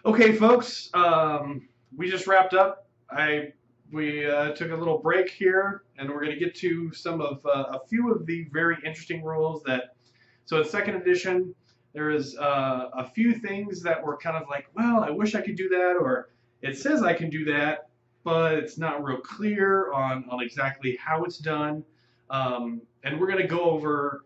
Okay, folks, we just wrapped up. We took a little break here, and we're going to get to some of a few of the very interesting rules that. So in second edition, there is a few things that were kind of like, well, I wish I could do that, or it says I can do that, but it's not real clear on exactly how it's done. And we're going to go over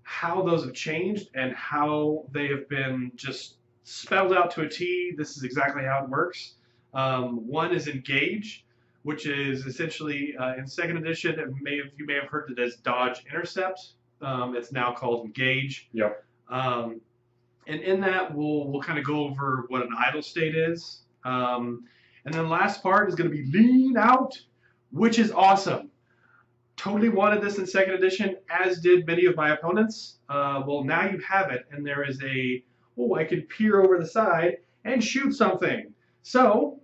how those have changed and how they have been just spelled out to a T. This is exactly how it works. One is engage, which is essentially in second edition. You may have heard it as dodge intercept. It's now called engage. Yep. And in that, we'll kind of go over what an idle state is. And then the last part is going to be lean out, which is awesome. Totally wanted this in second edition, as did many of my opponents. Well, now you have it, and there is I could peer over the side and shoot something. So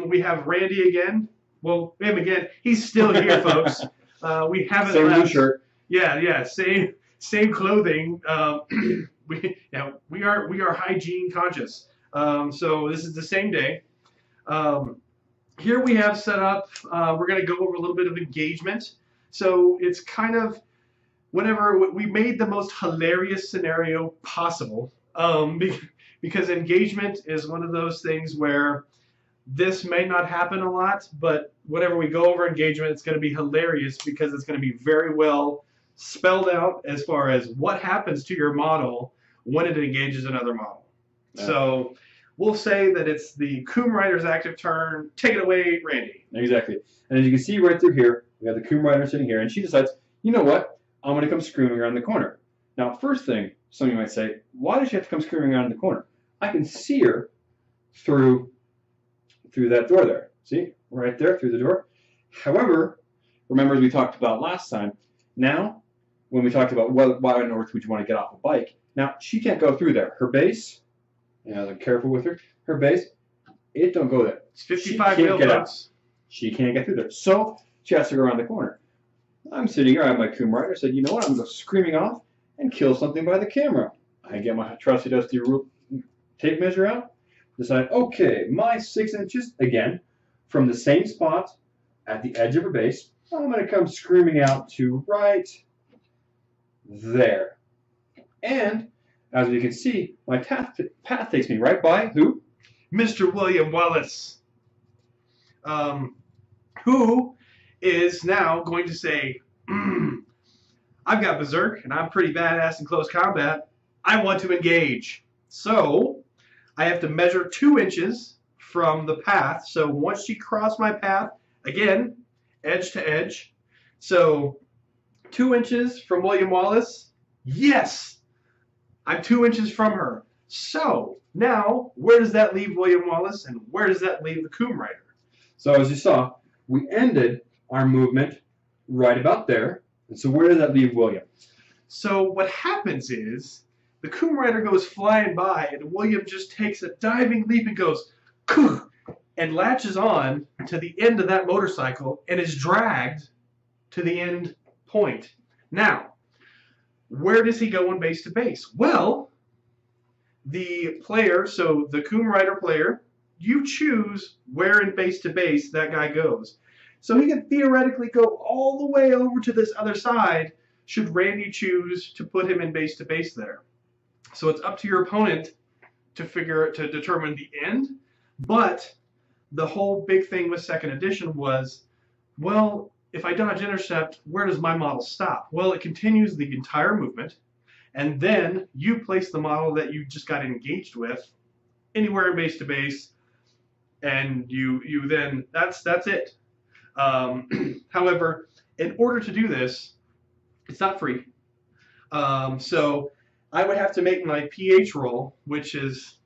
we have Randy again. Well, him again. He's still here, folks. We haven't Same left. new shirt. Yeah, same clothing. We are hygiene conscious. So this is the same day. Here we have set up. We're going to go over a little bit of engagement. So it's kind of whenever we made the most hilarious scenario possible, because engagement is one of those things where this may not happen a lot, but whenever we go over engagement, it's going to be hilarious because it's going to be very well spelled out as far as what happens to your model when it engages another model. Yeah. So we'll say that it's the Coom Rider's active turn. Take it away, Randy. Exactly. And as you can see right through here, we have the Coom Rider sitting here, and she decides, you know what? I'm going to come screaming around the corner. Now, first thing, some of you might say, why does she have to come screaming around the corner? I can see her through that door there. See? Right there, through the door. However, remember as we talked about last time, now, when we talked about why on earth would you want to get off a bike, now, she can't go through there. Her base, I'm careful with her, her base, it don't go there. It's 55 mil. She can't get through there. So, she has to go around the corner. I'm sitting here, I have my Coom Rider, said, you know what, I'm going to go screaming off and kill something by the camera. I get my trusty dusty tape measure out, decide, okay, my 6 inches, again, from the same spot at the edge of her base, I'm going to come screaming out to right there. And, as we can see, my path takes me right by who? Mr. William Wallace, who is now going to say, I've got Berserk, and I'm pretty badass in close combat. I want to engage. So I have to measure 2 inches from the path. So once she crossed my path, again, edge to edge. So 2 inches from William Wallace. Yes, I'm 2 inches from her. So now, where does that leave William Wallace, and where does that leave the Coom Rider? So as you saw, we ended our movement right about there. And so where does that leave William? So what happens is the Coom Rider goes flying by, and William just takes a diving leap and goes, "Koo," and latches on to the end of that motorcycle and is dragged to the end point. Now, where does he go on base to base? Well, the player, so the Coom Rider player, you choose where in base to base that guy goes. So he can theoretically go all the way over to this other side should Randy choose to put him in base to base there. So it's up to your opponent to determine the end. But the whole big thing with second edition was, well, if I dodge intercept, where does my model stop? Well, it continues the entire movement, and then you place the model that you just got engaged with anywhere in base to base, and you then that's it. However, in order to do this, it's not free. So I would have to make my PH roll, which is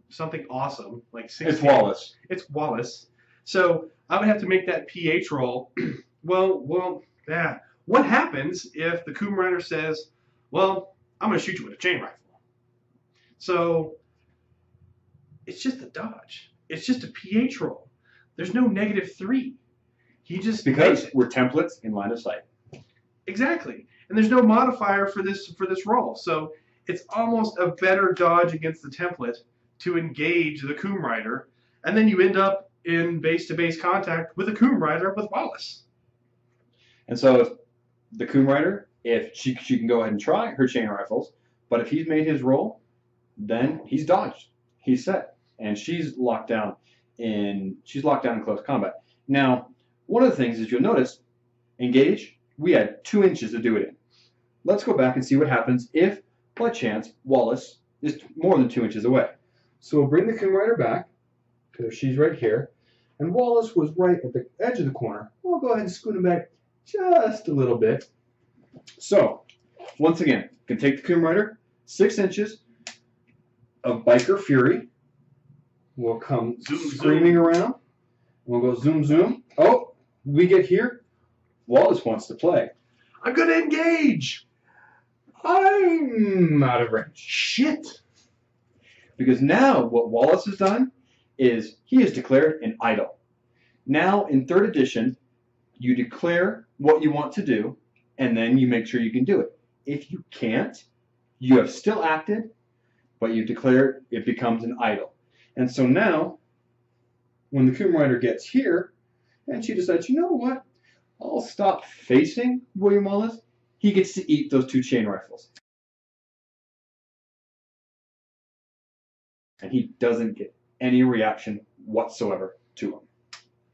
something awesome, like 16. It's Wallace. It's Wallace. So I would have to make that PH roll. Well, yeah. What happens if the Coom Rider says, well, I'm going to shoot you with a chain rifle? So it's just a dodge. It's just a PH roll. There's no -3. He just because we're templates in line of sight. Exactly. And there's no modifier for this roll. So it's almost a better dodge against the template to engage the Coom Rider, and then you end up in base-to-base contact with a Coom Rider with Wallace. And so the Coom Rider, if she can go ahead and try her chain rifles, but if he's made his roll, then he's dodged. He's set. And she's locked down in close combat. Now, one of the things is you'll notice, engage, we had 2 inches to do it in. Let's go back and see what happens if, by chance, Wallace is more than 2 inches away. So we'll bring the Coom Rider back, because she's right here, and Wallace was right at the edge of the corner. We'll go ahead and scoot him back just a little bit. So, once again, you can take the Coom Rider, 6 inches of Biker Fury. We'll come screaming around. We'll go zoom, zoom. Oh, we get here. Wallace wants to play. I'm going to engage. I'm out of range. Shit. Because now what Wallace has done is he has declared an idol. Now in 3rd edition, you declare what you want to do, and then you make sure you can do it. If you can't, you have still acted, but you declare it becomes an idol. And so now, when the Coom Rider gets here, and she decides, you know what, I'll stop facing William Wallace, he gets to eat those 2 chain rifles. And he doesn't get any reaction whatsoever to them.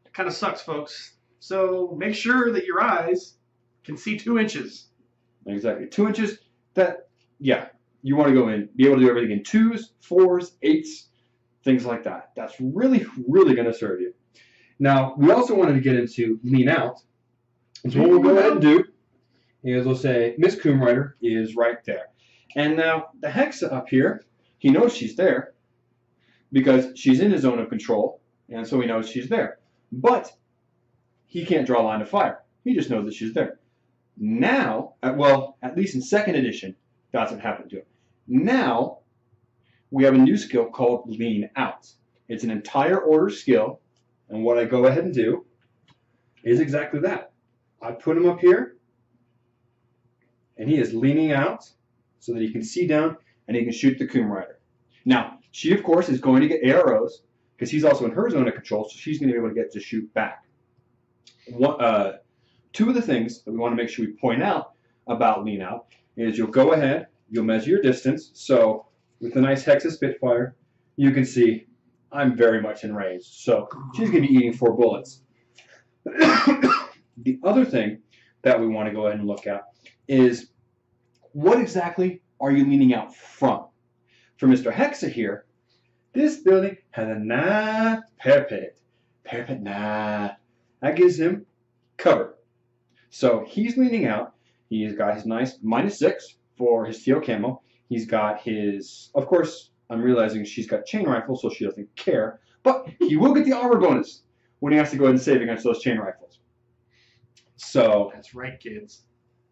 It kind of sucks, folks. So make sure that your eyes can see 2 inches. Exactly. 2 inches, that, yeah, you want to go in, be able to do everything in 2s, 4s, 8s, things like that. That's really, really going to serve you. Now, we also wanted to get into lean out. So what we'll go ahead and do is we'll say Miss Coom Rider is right there. And now the Hexa up here, he knows she's there because she's in his zone of control, and so he knows she's there. But he can't draw a line of fire. He just knows that she's there. Now, well, at least in 2nd edition, that's what happened to him. Now, we have a new skill called Lean Out. It's an entire order skill, and what I go ahead and do is exactly that. I put him up here, and he is leaning out so that he can see down and he can shoot the Coom Rider. Now, she, of course, is going to get AROs because he's also in her zone of control, so she's going to be able to get to shoot back. 2 of the things that we want to make sure we point out about Lean Out is you'll go ahead, you'll measure your distance. So with the nice Hexa Spitfire, you can see I'm very much in range. So she's going to be eating 4 bullets. The other thing that we want to go ahead and look at is what exactly are you leaning out from? For Mr. Hexa here, this building has a nice parapet. That gives him cover. So he's leaning out. He's got his nice -6 for his steel camo. He's got his, of course, I'm realizing she's got chain rifles, so she doesn't care. But he will get the armor bonus when he has to go ahead and save against those chain rifles. So That's right, kids.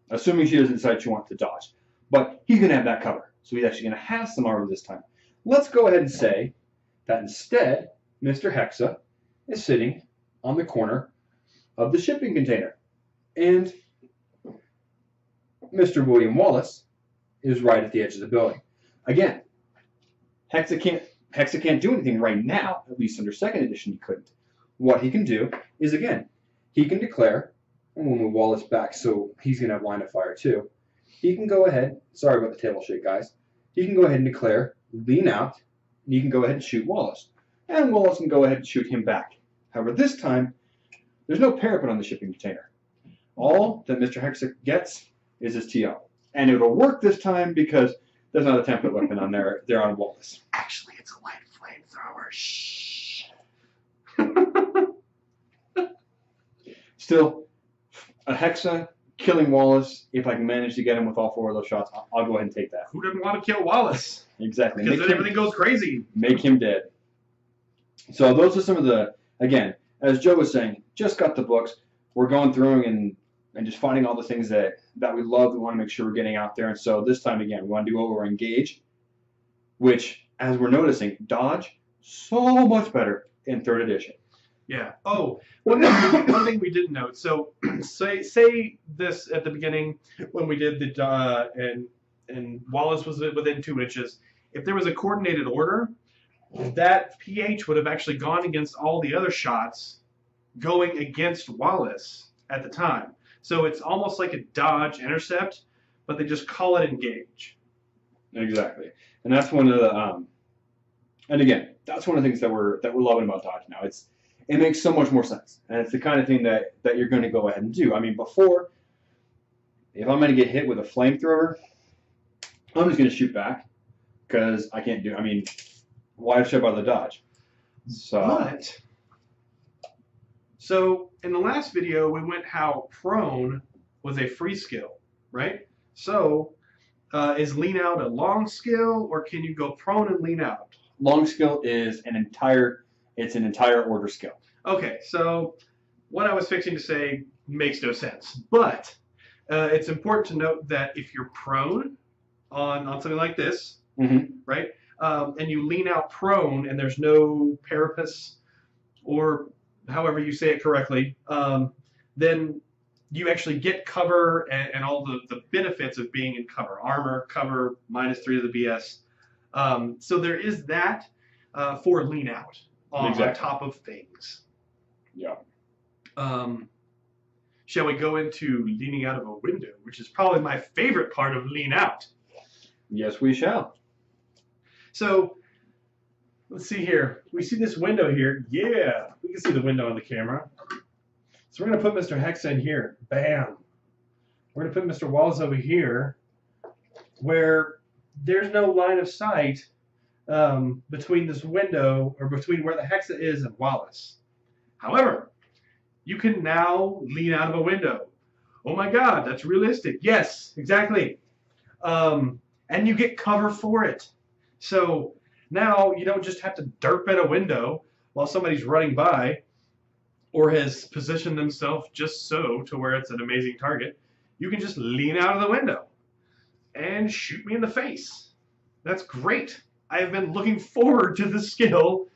assuming she doesn't decide she wants to dodge. But he's going to have that cover. So he's actually going to have some armor this time. Let's go ahead and say that instead, Mr. Hexa is sitting on the corner of the shipping container. And Mr. William Wallace is right at the edge of the building. Again, Hexa can't do anything right now, at least under 2nd edition he couldn't. What he can do is, again, he can declare, and we'll move Wallace back so he's going to have line of fire too. He can go ahead, sorry about the table shake, guys. He can go ahead and declare, lean out, and he can go ahead and shoot Wallace. And Wallace can go ahead and shoot him back. However, this time, there's no parapet on the shipping container. All that Mr. Hexa gets is his TO. And it'll work this time because there's not a template weapon on there on Wallace. Actually, it's a light flamethrower. Shh. Still, a Hexa killing Wallace, if I can manage to get him with all 4 of those shots, I'll go ahead and take that. Who doesn't want to kill Wallace? Exactly. Because then everything goes crazy. Make him dead. So those are some of the, again, as Joe was saying, just got the books. We're going through and just finding all the things that we love. We want to make sure we're getting out there. And so this time, again, we want to do over engage, which, as we're noticing, dodge, so much better in 3rd edition. Yeah. Oh, one thing we didn't note. So, say this at the beginning when we did the and Wallace was within 2 inches. If there was a coordinated order, that pH would have actually gone against all the other shots going against Wallace at the time. So it's almost like a dodge intercept, but they just call it engage. Exactly, and that's one of the and again, that's one of the things that we're loving about dodge now. It makes so much more sense, and it's the kind of thing that you're going to go ahead and do. I mean, before, if I'm going to get hit with a flamethrower, I'm just going to shoot back because I can't do. I mean, why should I bother dodge? So in the last video, we went how prone was a free skill, right? So is lean out a long skill, or can you go prone and lean out? Long skill is an entire order skill. Okay, so what I was fixing to say makes no sense, but it's important to note that if you're prone on something like this, right, and you lean out prone and there's no parapets, or however you say it correctly, then you actually get cover and all the benefits of being in cover. Armor, cover, -3 to the BS. So there is that for lean out on top of things. Yeah. Shall we go into leaning out of a window, which is probably my favorite part of lean out? Yes, we shall. So let's see here. We see this window here. Yeah, we can see the window on the camera. So we're going to put Mr. Hex in here. Bam. We're going to put Mr. Wallace over here where there's no line of sight between this window, or between where the Hexa is and Wallace. However, you can now lean out of a window. Oh my God, that's realistic. Yes, exactly. And you get cover for it. So now you don't just have to derp at a window while somebody's running by or has positioned themselves just so to where it's an amazing target. You can just lean out of the window and shoot me in the face. That's great. I have been looking forward to this skill.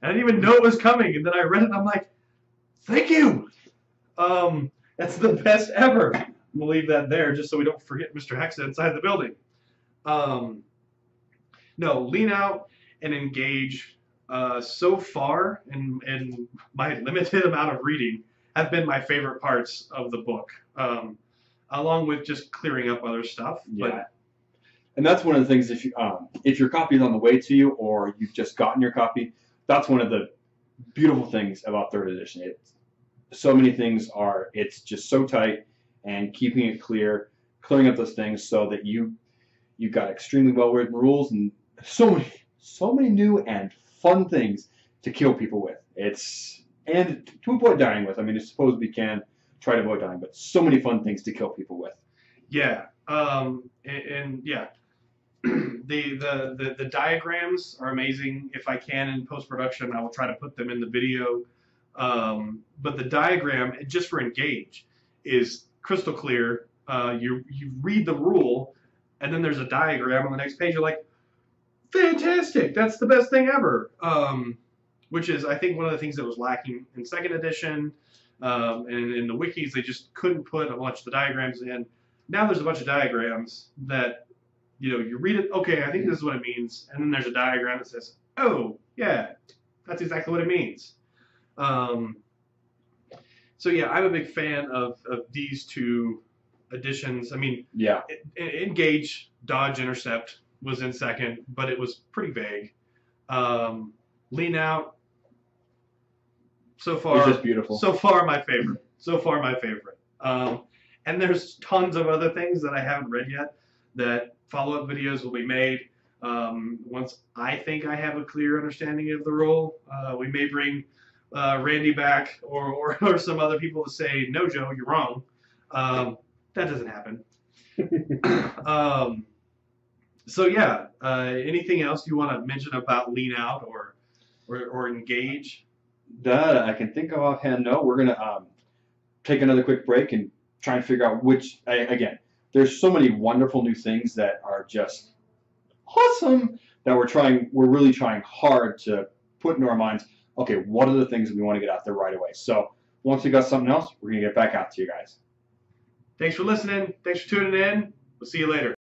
I didn't even know it was coming, and then I read it and I'm like, thank you. That's the best ever. We'll leave that there just so we don't forget Mr. Hexa inside the building. No, lean out and engage so far in my limited amount of reading have been my favorite parts of the book, along with just clearing up other stuff. Yeah. But, and that's one of the things, if your copy is on the way to you or you've just gotten your copy, that's one of the beautiful things about 3rd edition. So many things it's just so tight, and keeping it clear, clearing up those things so that you've got extremely well written rules and so many new and fun things to kill people with. And to avoid dying with. I mean, I suppose we can try to avoid dying, but so many fun things to kill people with. Yeah, and yeah, the diagrams are amazing. If I can in post-production, I will try to put them in the video. But the diagram, just for engage, is crystal clear. You read the rule, and then there's a diagram on the next page. You're like, fantastic! That's the best thing ever. Which is, I think, one of the things that was lacking in 2nd edition. And in the wikis, they just couldn't put a bunch of the diagrams in. Now there's a bunch of diagrams that, you read it, okay, I think this is what it means, and then there's a diagram that says, oh, yeah, that's exactly what it means. So yeah, I'm a big fan of these two additions. I mean, yeah, engage, dodge, intercept was in 2nd, but it was pretty vague. Lean out, so far, it's just beautiful. So far, my favorite. And there's tons of other things that I haven't read yet that follow-up videos will be made. Once I think I have a clear understanding of the rule, we may bring Randy back or some other people to say, no, Joe, you're wrong. That doesn't happen. So yeah, anything else you want to mention about lean out or engage? That I can think of offhand. No, we're going to take another quick break and try and figure out which, again, there's so many wonderful new things that are just awesome that we're really trying hard to put into our minds, okay, what are the things that we want to get out there right away? So once we got something else, we're going to get back out to you guys. Thanks for listening. Thanks for tuning in. We'll see you later.